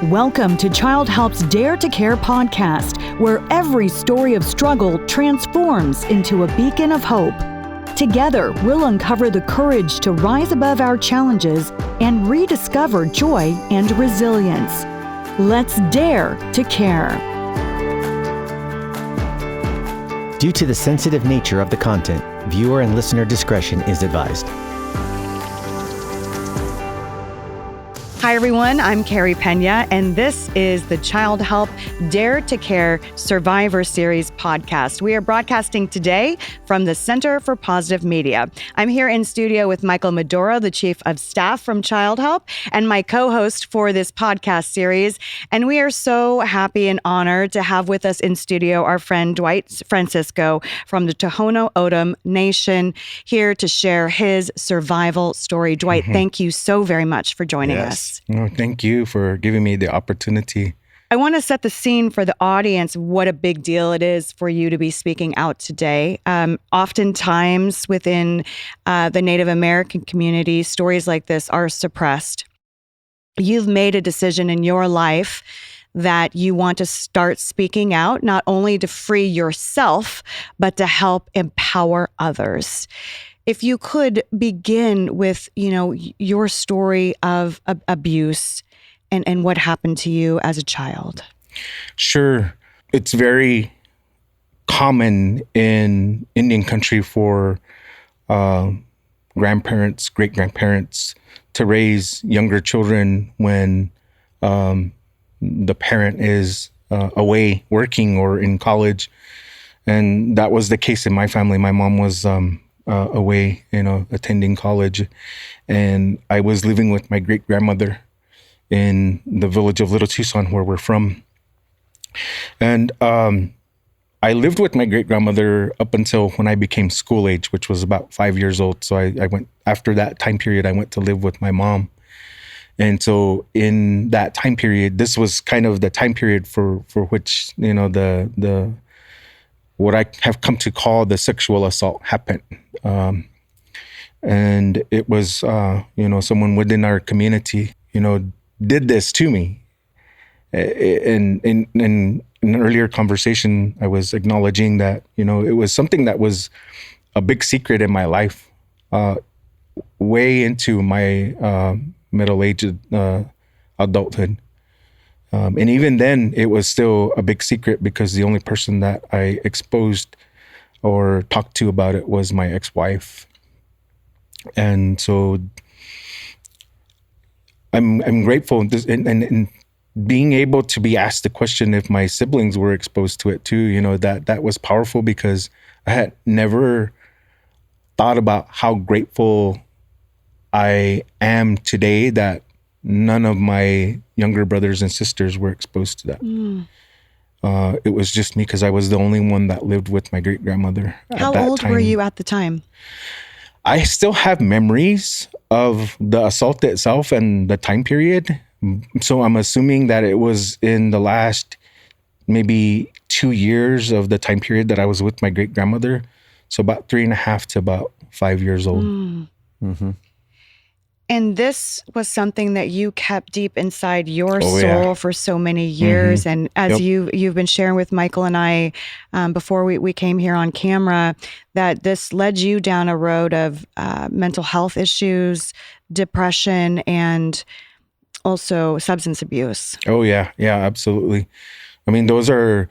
Welcome to Childhelp's Dare to Care podcast, where every story of struggle transforms into a beacon of hope. Together, we'll uncover the courage to rise above our challenges and rediscover joy and resilience. Let's dare to care. Due to the sensitive nature of the content, viewer and listener discretion is advised. Hi, everyone. I'm Carrie Pena, and this is the Childhelp Dare to Care Survivor Series podcast. We are broadcasting today from the Center for Positive Media. I'm here in studio with Michael Medora, the Chief of Staff from Childhelp, and my co-host for this podcast series. And we are so happy and honored to have with us in studio our friend Dwight Francisco from the Tohono O'odham Nation, here to share his survival story. Dwight, thank you so very much for joining us. No, thank you for giving me the opportunity. I want to set the scene for the audience, what a big deal it is for you to be speaking out today. Oftentimes within the Native American community, stories like this are suppressed. You've made a decision in your life that you want to start speaking out, not only to free yourself, but to help empower others. If you could begin with, your story of abuse and what happened to you as a child. Sure. It's very common in Indian country for grandparents, great-grandparents to raise younger children when the parent is away working or in college. And that was the case in my family. My mom was away, attending college. And I was living with my great-grandmother in the village of Little Tucson, where we're from. And I lived with my great-grandmother up until when I became school age, which was about 5 years old. So I went, after that time period, I went to live with my mom. And so in that time period, this was kind of the time period for which, the what I have come to call the sexual assault happened. And it was, someone within our community, did this to me. In an earlier conversation, I was acknowledging that, it was something that was a big secret in my life, way into my middle-aged adulthood. And even then, it was still a big secret because the only person that I exposed or talked to about it was my ex-wife. And so I'm grateful and being able to be asked the question if my siblings were exposed to it too, that was powerful because I had never thought about how grateful I am today that none of my younger brothers and sisters were exposed to that. It was just me because I was the only one that lived with my great-grandmother at that time. How old were you at the time? I still have memories of the assault itself and the time period. So I'm assuming that it was in the last maybe 2 years of the time period that I was with my great-grandmother. So about 3.5 to about 5 years old. Mm-hmm. And this was something that you kept deep inside your soul for so many years. Mm-hmm. And as you've been sharing with Michael and I before we came here on camera, that this led you down a road of mental health issues, depression, and also substance abuse. Oh, yeah. Yeah, absolutely. I mean, those are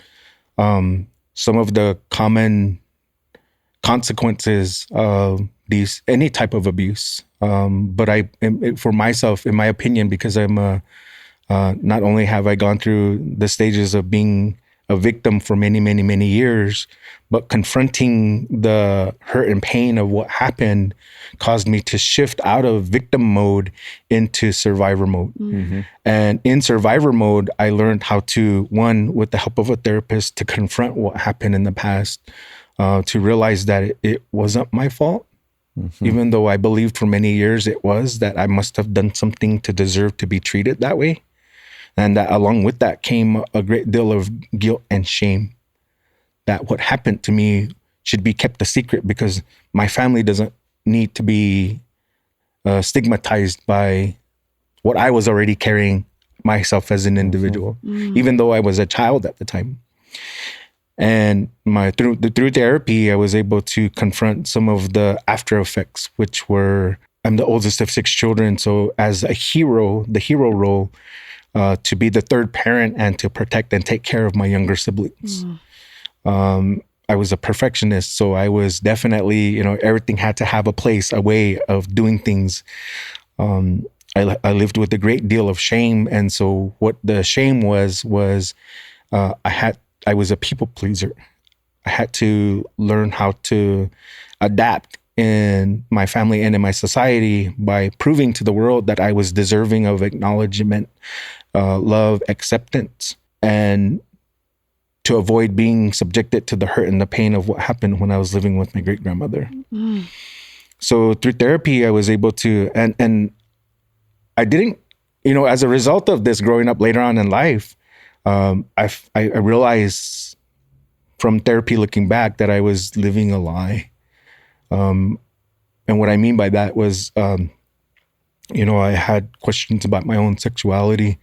some of the common consequences of any type of abuse. But for myself, in my opinion, because I'm not only have I gone through the stages of being a victim for many, many, many years, but confronting the hurt and pain of what happened caused me to shift out of victim mode into survivor mode. Mm-hmm. And in survivor mode, I learned how to, one, with the help of a therapist, to confront what happened in the past, to realize that it wasn't my fault. Mm-hmm. Even though I believed for many years it was, that I must have done something to deserve to be treated that way. And that along with that came a great deal of guilt and shame that what happened to me should be kept a secret because my family doesn't need to be stigmatized by what I was already carrying myself as an individual, even though I was a child at the time. And through therapy, I was able to confront some of the after effects, which were, I'm the oldest of 6 children. So as a hero, the hero role, to be the third parent and to protect and take care of my younger siblings. I was a perfectionist. So I was definitely, everything had to have a place, a way of doing things. I lived with a great deal of shame. And so what the shame was I was a people pleaser. I had to learn how to adapt in my family and in my society by proving to the world that I was deserving of acknowledgement, love, acceptance, and to avoid being subjected to the hurt and the pain of what happened when I was living with my great-grandmother. So through therapy, I was able to, and I didn't, as a result of this growing up later on in life, I realized from therapy looking back that I was living a lie. And what I mean by that was, I had questions about my own sexuality.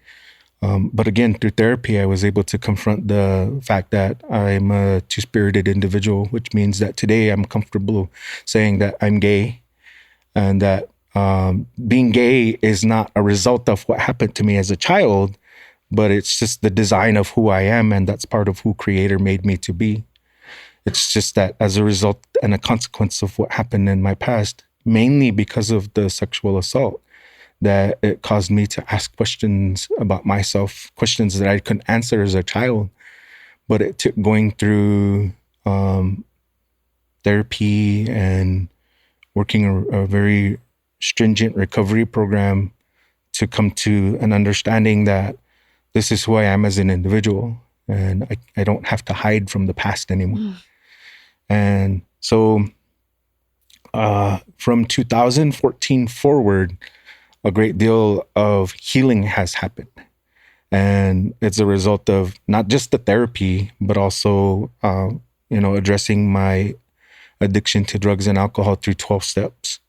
But again, through therapy, I was able to confront the fact that I'm a two-spirited individual, which means that today I'm comfortable saying that I'm gay, and that being gay is not a result of what happened to me as a child, but it's just the design of who I am, and that's part of who Creator made me to be. It's just that as a result and a consequence of what happened in my past, mainly because of the sexual assault, that it caused me to ask questions about myself, questions that I couldn't answer as a child. But it took going through therapy and working a very stringent recovery program to come to an understanding that this is who I am as an individual, and I don't have to hide from the past anymore. And so from 2014 forward, a great deal of healing has happened. And it's a result of not just the therapy, but also, addressing my addiction to drugs and alcohol through 12 steps.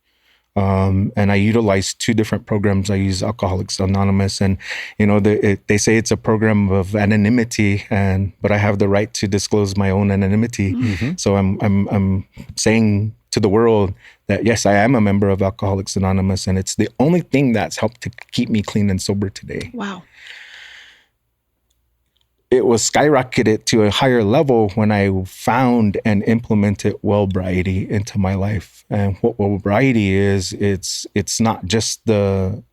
And I utilize 2 different programs. I use Alcoholics Anonymous, and they say it's a program of anonymity, but I have the right to disclose my own anonymity. So I'm saying to the world that yes, I am a member of Alcoholics Anonymous, and it's the only thing that's helped to keep me clean and sober today. Wow. It was skyrocketed to a higher level when I found and implemented Wellbriety into my life. And what Wellbriety is, it's not just the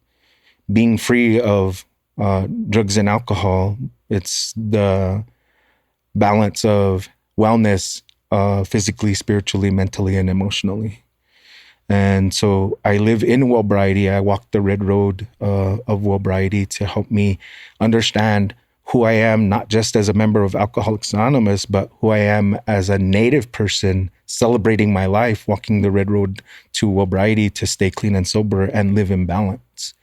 being free of drugs and alcohol. It's the balance of wellness, physically, spiritually, mentally, and emotionally. And so I live in Wellbriety. I walk the red road of Wellbriety to help me understand who I am, not just as a member of Alcoholics Anonymous, but who I am as a Native person celebrating my life, walking the red road to Wellbriety to stay clean and sober and live in balance.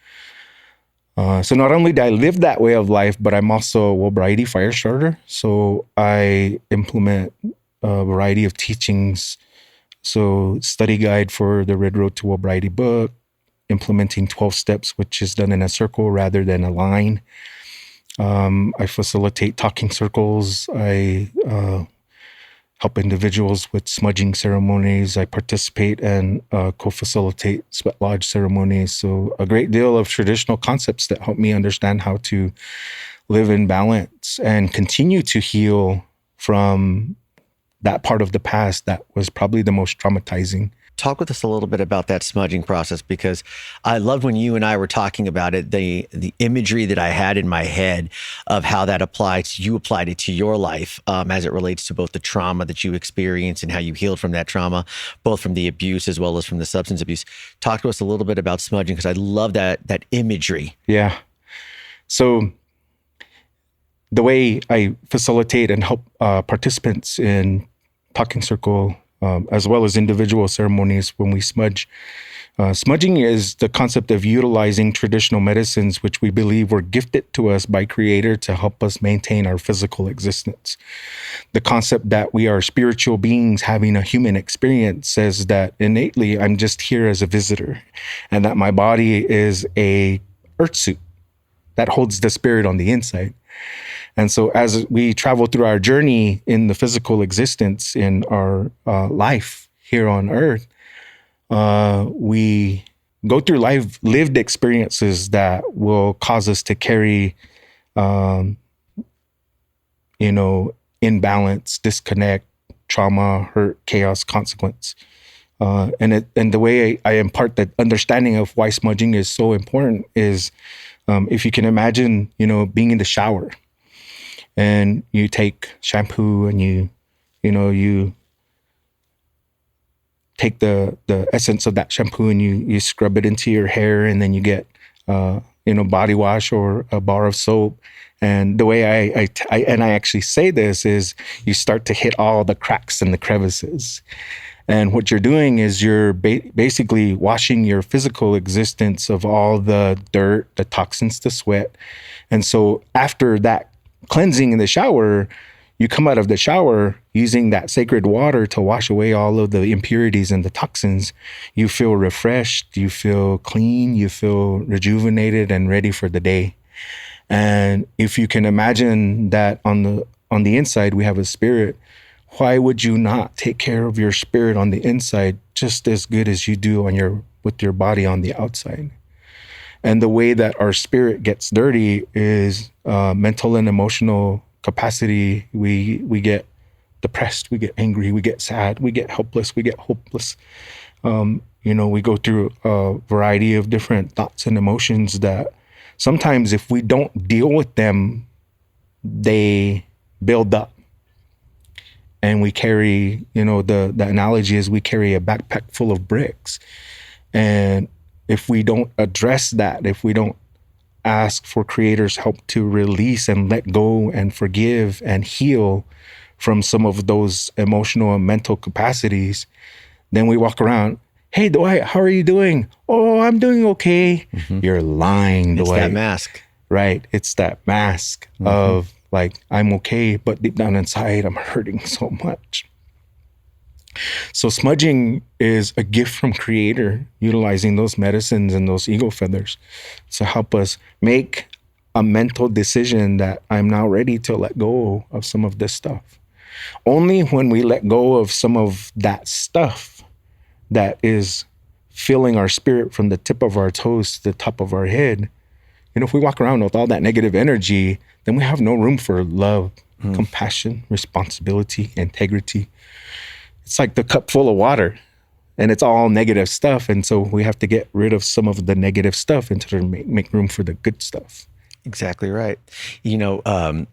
So not only do I live that way of life, but I'm also a Wellbriety fire starter. So I implement a variety of teachings. So study guide for the Red Road to Wellbriety book, implementing 12 steps, which is done in a circle rather than a line. I facilitate talking circles. I help individuals with smudging ceremonies. I participate and co-facilitate sweat lodge ceremonies. So a great deal of traditional concepts that help me understand how to live in balance and continue to heal from that part of the past that was probably the most traumatizing. Talk with us a little bit about that smudging process, because I loved when you and I were talking about it, the imagery that I had in my head of how that applies. You applied it to your life as it relates to both the trauma that you experienced and how you healed from that trauma, both from the abuse as well as from the substance abuse. Talk to us a little bit about smudging, because I love that imagery. Yeah. So the way I facilitate and help participants in talking circle, as well as individual ceremonies when we smudge. Smudging is the concept of utilizing traditional medicines, which we believe were gifted to us by Creator to help us maintain our physical existence. The concept that we are spiritual beings having a human experience says that innately I'm just here as a visitor, and that my body is a earth suit. that holds the spirit on the inside. And so as we travel through our journey in the physical existence in our life here on earth, we go through lived experiences that will cause us to carry, imbalance, disconnect, trauma, hurt, chaos, consequence. And the way I impart that understanding of why smudging is so important is, if you can imagine, being in the shower and you take shampoo and you take the essence of that shampoo and you scrub it into your hair, and then you get, body wash or a bar of soap. And the way I actually say this is you start to hit all the cracks and the crevices. And what you're doing is you're basically washing your physical existence of all the dirt, the toxins, the sweat. And so after that cleansing in the shower, you come out of the shower using that sacred water to wash away all of the impurities and the toxins. You feel refreshed, you feel clean, you feel rejuvenated and ready for the day. And if you can imagine that on the inside, we have a spirit, why would you not take care of your spirit on the inside just as good as you do with your body on the outside? And the way that our spirit gets dirty is mental and emotional capacity. We get depressed, we get angry, we get sad, we get helpless, we get hopeless. We go through a variety of different thoughts and emotions that sometimes if we don't deal with them, they build up. And we carry, the analogy is we carry a backpack full of bricks. And if we don't address that, if we don't ask for Creator's help to release and let go and forgive and heal from some of those emotional and mental capacities, then we walk around, hey, Dwight, how are you doing? Oh, I'm doing okay. Mm-hmm. You're lying, Dwight. It's that mask. Right. It's that mask of, like, I'm okay, but deep down inside, I'm hurting so much. So smudging is a gift from Creator, utilizing those medicines and those ego feathers to help us make a mental decision that I'm now ready to let go of some of this stuff. Only when we let go of some of that stuff that is filling our spirit from the tip of our toes to the top of our head, if we walk around with all that negative energy, then we have no room for love, compassion, responsibility, integrity. It's like the cup full of water and it's all negative stuff. And so we have to get rid of some of the negative stuff and to make room for the good stuff. Exactly right. One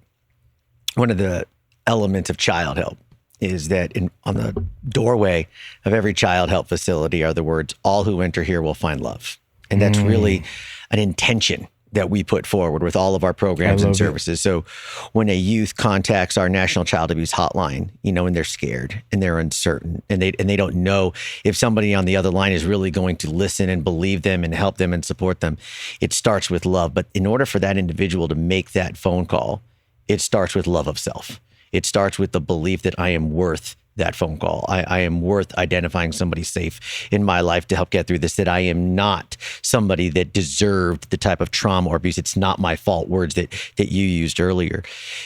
of the elements of Childhelp is that on the doorway of every Childhelp facility are the words, all who enter here will find love. And that's really an intention that we put forward with all of our programs and services. So when a youth contacts our National Child Abuse Hotline, and they're scared and they're uncertain and they don't know if somebody on the other line is really going to listen and believe them and help them and support them, it starts with love. But in order for that individual to make that phone call, it starts with love of self. It starts with the belief that I am worth that phone call. I am worth identifying somebody safe in my life to help get through this, that I am not somebody that deserved the type of trauma or abuse. It's not my fault, words that you used earlier.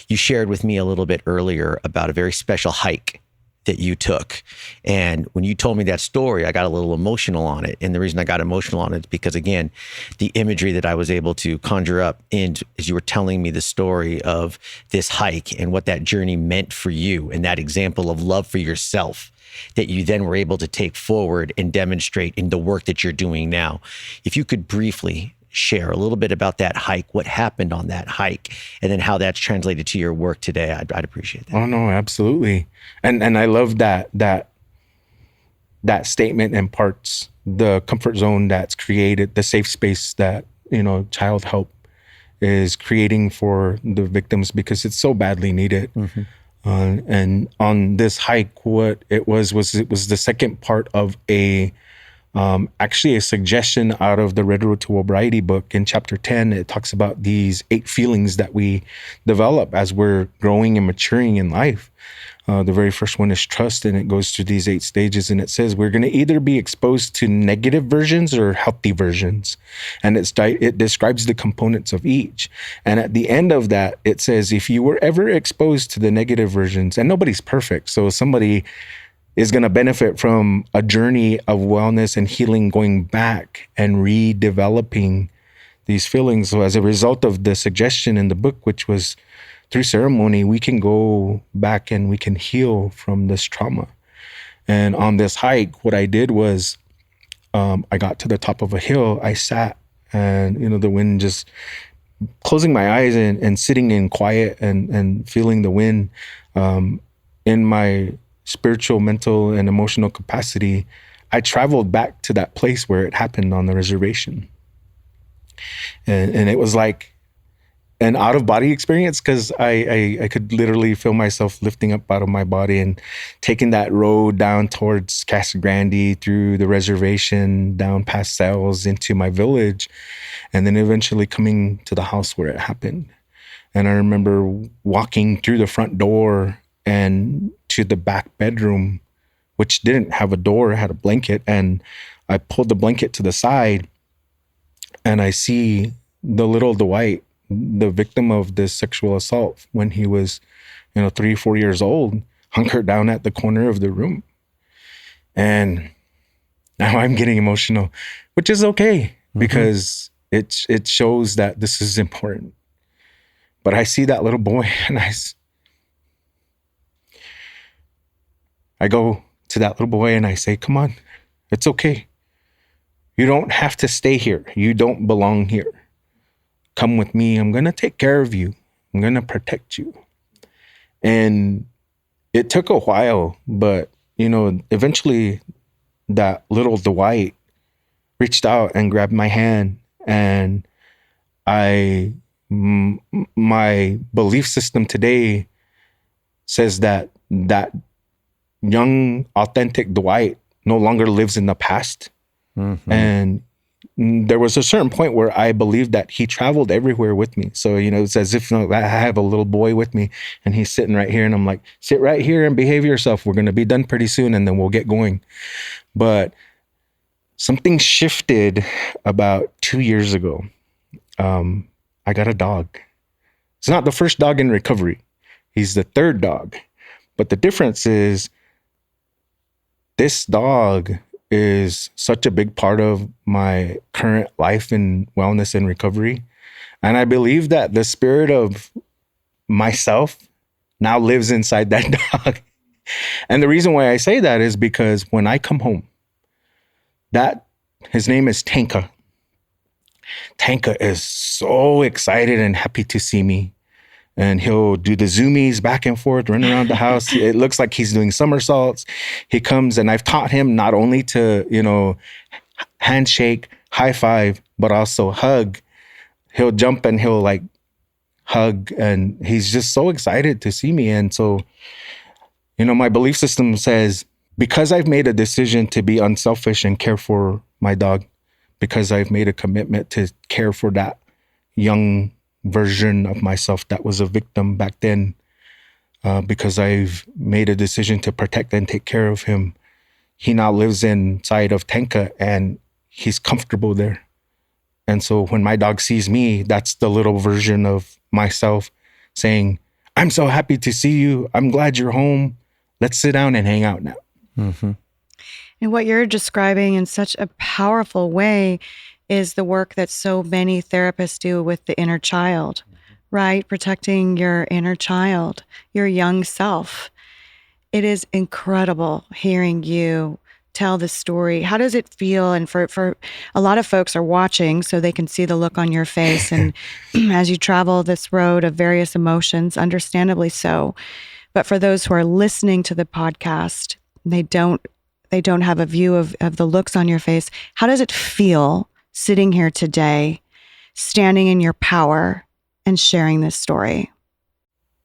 You shared with me a little bit earlier about a very special hike that you took. And when you told me that story, I got a little emotional on it. And the reason I got emotional on it is because, again, the imagery that I was able to conjure up as you were telling me the story of this hike and what that journey meant for you and that example of love for yourself that you then were able to take forward and demonstrate in the work that you're doing now. If you could briefly share a little bit about that hike, what happened on that hike, and then how that's translated to your work today, I'd appreciate that. Oh no, absolutely. And I love that statement imparts the comfort zone that's created, the safe space that, Childhelp is creating for the victims, because it's so badly needed. And on this hike, what it was the second part of a Actually, a suggestion out of the Red Road to Wellbriety book in chapter 10, it talks about these 8 feelings that we develop as we're growing and maturing in life. The very first one is trust, and it goes through these 8 stages. And it says we're going to either be exposed to negative versions or healthy versions. And it describes the components of each. And at the end of that, it says if you were ever exposed to the negative versions, and nobody's perfect, so somebody is going to benefit from a journey of wellness and healing, going back and redeveloping these feelings. So as a result of the suggestion in the book, which was through ceremony, we can go back and we can heal from this trauma. And on this hike, what I did was I got to the top of a hill, I sat, and, the wind, just closing my eyes and sitting in quiet and feeling the wind in my spiritual, mental, and emotional capacity. I traveled back to that place where it happened on the reservation. And it was like an out-of-body experience, because I could literally feel myself lifting up out of my body and taking that road down towards Casa Grande, through the reservation, down past Sales into my village, and then eventually coming to the house where it happened. And I remember walking through the front door and to the back bedroom, which didn't have a door, it had a blanket. And I pulled the blanket to the side and I see the little Dwight, the victim of this sexual assault when he was, 3-4 years old, hunkered down at the corner of the room. And now I'm getting emotional, which is okay, because it shows that this is important. But I see that little boy and I go to that little boy and I say, come on, it's okay. You don't have to stay here. You don't belong here. Come with me. I'm going to take care of you. I'm going to protect you. And it took a while, but, eventually that little Dwight reached out and grabbed my hand. And my belief system today says that young, authentic Dwight no longer lives in the past. Mm-hmm. And there was a certain point where I believed that he traveled everywhere with me. So, it's as if I have a little boy with me and he's sitting right here and I'm like, sit right here and behave yourself. We're going to be done pretty soon and then we'll get going. But something shifted about 2 years ago. I got a dog. It's not the first dog in recovery. He's the 3rd dog. But the difference is this dog is such a big part of my current life in wellness and recovery. And I believe that the spirit of myself now lives inside that dog. And the reason why I say that is because when I come home, his name is Tanka. Tanka is so excited and happy to see me. And he'll do the zoomies back and forth, run around the house. It looks like he's doing somersaults. He comes, and I've taught him not only to, handshake, high five, but also hug. He'll jump and he'll hug, and he's just so excited to see me. And so, my belief system says, because I've made a decision to be unselfish and care for my dog, because I've made a commitment to care for that young version of myself that was a victim back then, because I've made a decision to protect and take care of him, he now lives inside of Tanka and he's comfortable there. And so when my dog sees me, that's the little version of myself saying, I'm so happy to see you. I'm glad you're home. Let's sit down and hang out now. Mm-hmm. And what you're describing in such a powerful way is the work that so many therapists do with the inner child, right? Protecting your inner child, your young self. It is incredible hearing you tell the story. How does it feel? And for a lot of folks are watching so they can see the look on your face. And as you travel this road of various emotions, understandably so. But for those who are listening to the podcast, they don't have a view of the looks on your face. How does it feel sitting here today, standing in your power and sharing this story?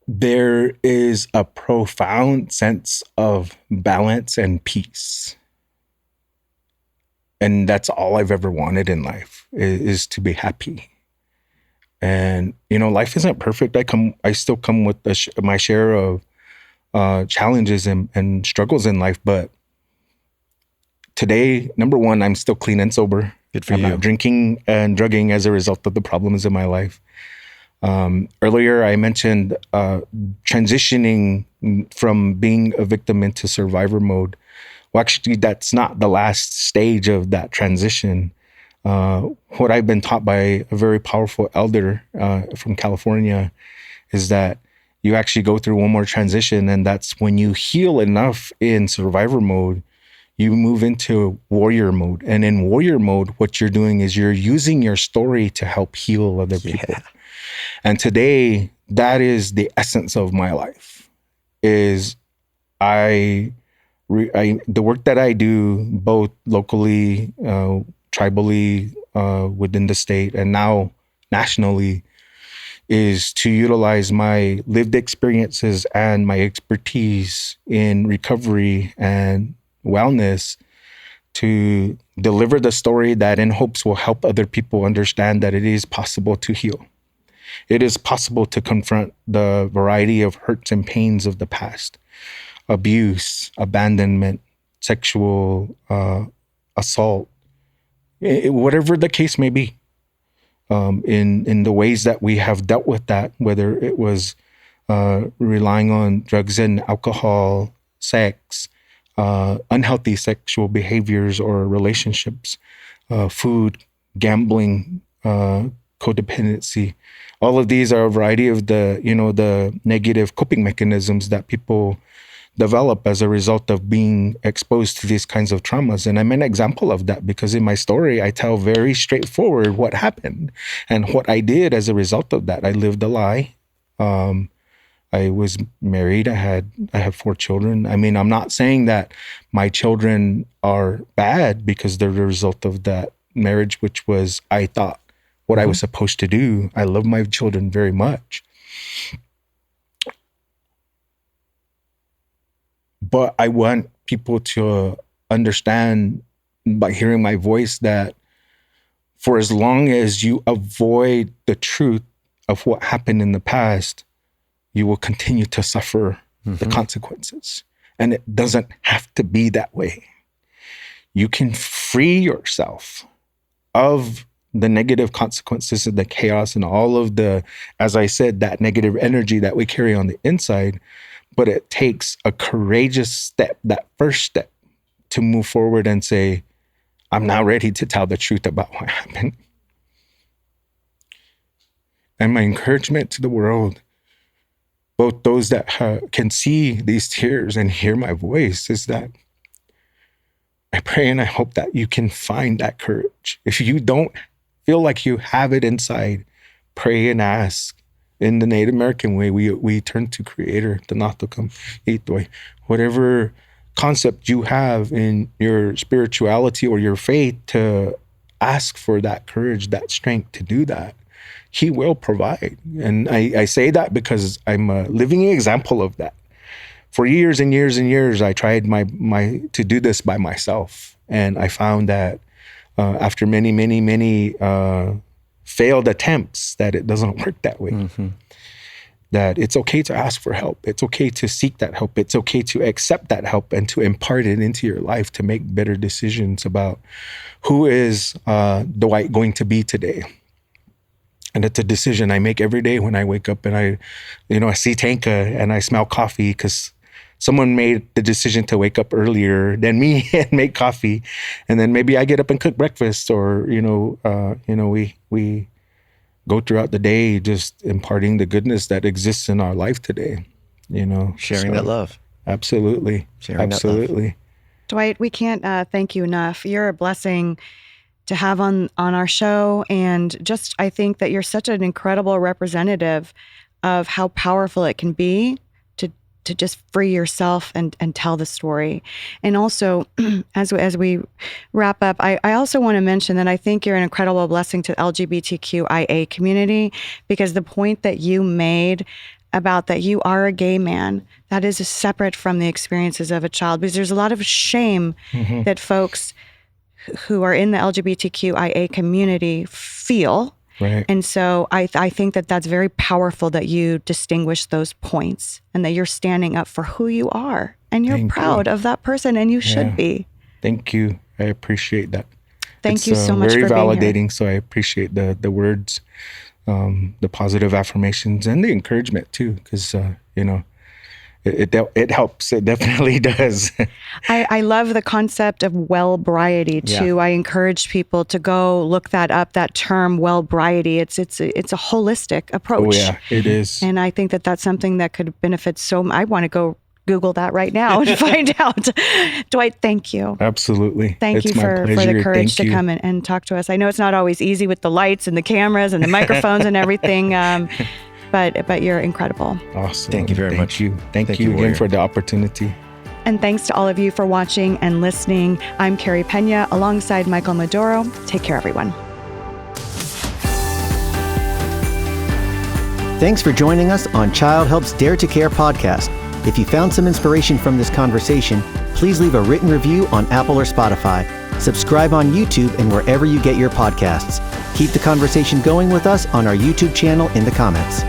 There is a profound sense of balance and peace. And that's all I've ever wanted in life is to be happy. And, life isn't perfect. I still come with my share of challenges and struggles in life. But today, number one, I'm still clean and sober. Good for I'm you. not drinking and drugging as a result of the problems in my life. Earlier, I mentioned transitioning from being a victim into survivor mode. Well, actually, that's not the last stage of that transition. What I've been taught by a very powerful elder from California is that you actually go through one more transition, and that's when you heal enough in survivor mode, you move into warrior mode. And in warrior mode, what you're doing is you're using your story to help heal other people. And today, that is the essence of my life, is the work that I do, both locally, tribally, within the state, and now nationally, is to utilize my lived experiences and my expertise in recovery and wellness to deliver the story that in hopes will help other people understand that it is possible to heal. It is possible to confront the variety of hurts and pains of the past, abuse, abandonment, sexual assault, whatever the case may be. In the ways that we have dealt with that, whether it was relying on drugs and alcohol, sex, unhealthy sexual behaviors or relationships, food, gambling, codependency. All of these are a variety of the negative coping mechanisms that people develop as a result of being exposed to these kinds of traumas. And I'm an example of that because in my story, I tell very straightforward what happened and what I did as a result of that. I lived a lie. I was married. I have 4 children. I mean, I'm not saying that my children are bad because they're the result of that marriage, which was, I thought, what I was supposed to do. I love my children very much. But I want people to understand by hearing my voice that for as long as you avoid the truth of what happened in the past, you will continue to suffer the consequences. And it doesn't have to be that way. You can free yourself of the negative consequences of the chaos and all of the, as I said, that negative energy that we carry on the inside. But it takes a courageous step, that first step, to move forward and say, I'm now ready to tell the truth about what happened. And my encouragement to the world, both those that can see these tears and hear my voice, is that I pray and I hope that you can find that courage. If you don't feel like you have it inside, pray and ask. In the Native American way, we turn to Creator, the Natukam Itoi. Whatever concept you have in your spirituality or your faith, to ask for that courage, that strength to do that. He will provide. And I say that because I'm a living example of that. For years and years and years, I tried to do this by myself. And I found that after many, many, many failed attempts, that it doesn't work that way. That it's okay to ask for help. It's okay to seek that help. It's okay to accept that help and to impart it into your life to make better decisions about who is Dwight going to be today. And it's a decision I make every day when I wake up and I see Tanka and I smell coffee because someone made the decision to wake up earlier than me and make coffee. And then maybe I get up and cook breakfast, or, we go throughout the day just imparting the goodness that exists in our life today, Sharing that love. Absolutely. Absolutely. Dwight, we can't thank you enough. You're a blessing to have on our show. And just, I think that you're such an incredible representative of how powerful it can be to just free yourself and tell the story. And also, as we wrap up, I also want to mention that I think you're an incredible blessing to the LGBTQIA community, because the point that you made about that you are a gay man, that is separate from the experiences of a child, because there's a lot of shame that folks who are in the LGBTQIA community feel. Right. And so I think that that's very powerful that you distinguish those points and that you're standing up for who you are and you're proud of that person, and you should be. Thank you. I appreciate that. Thank you so much for being very here. validating. So I appreciate the words, the positive affirmations, and the encouragement too, because it helps. It definitely does. I love the concept of Wellbriety too. I encourage people to go look that up. That term Wellbriety. It's a holistic approach. Oh yeah, it is. And I think that that's something that could benefit I want to go Google that right now and find out. Dwight, thank you. Absolutely. Thank you for the courage to come and talk to us. I know it's not always easy with the lights and the cameras and the microphones and everything, but you're incredible. Awesome. Thank you very much. Thank you again for the opportunity. And thanks to all of you for watching and listening. I'm Carrie Pena alongside Michael Maduro. Take care, everyone. Thanks for joining us on Childhelp's Dare to Care podcast. If you found some inspiration from this conversation, please leave a written review on Apple or Spotify. Subscribe on YouTube and wherever you get your podcasts. Keep the conversation going with us on our YouTube channel in the comments.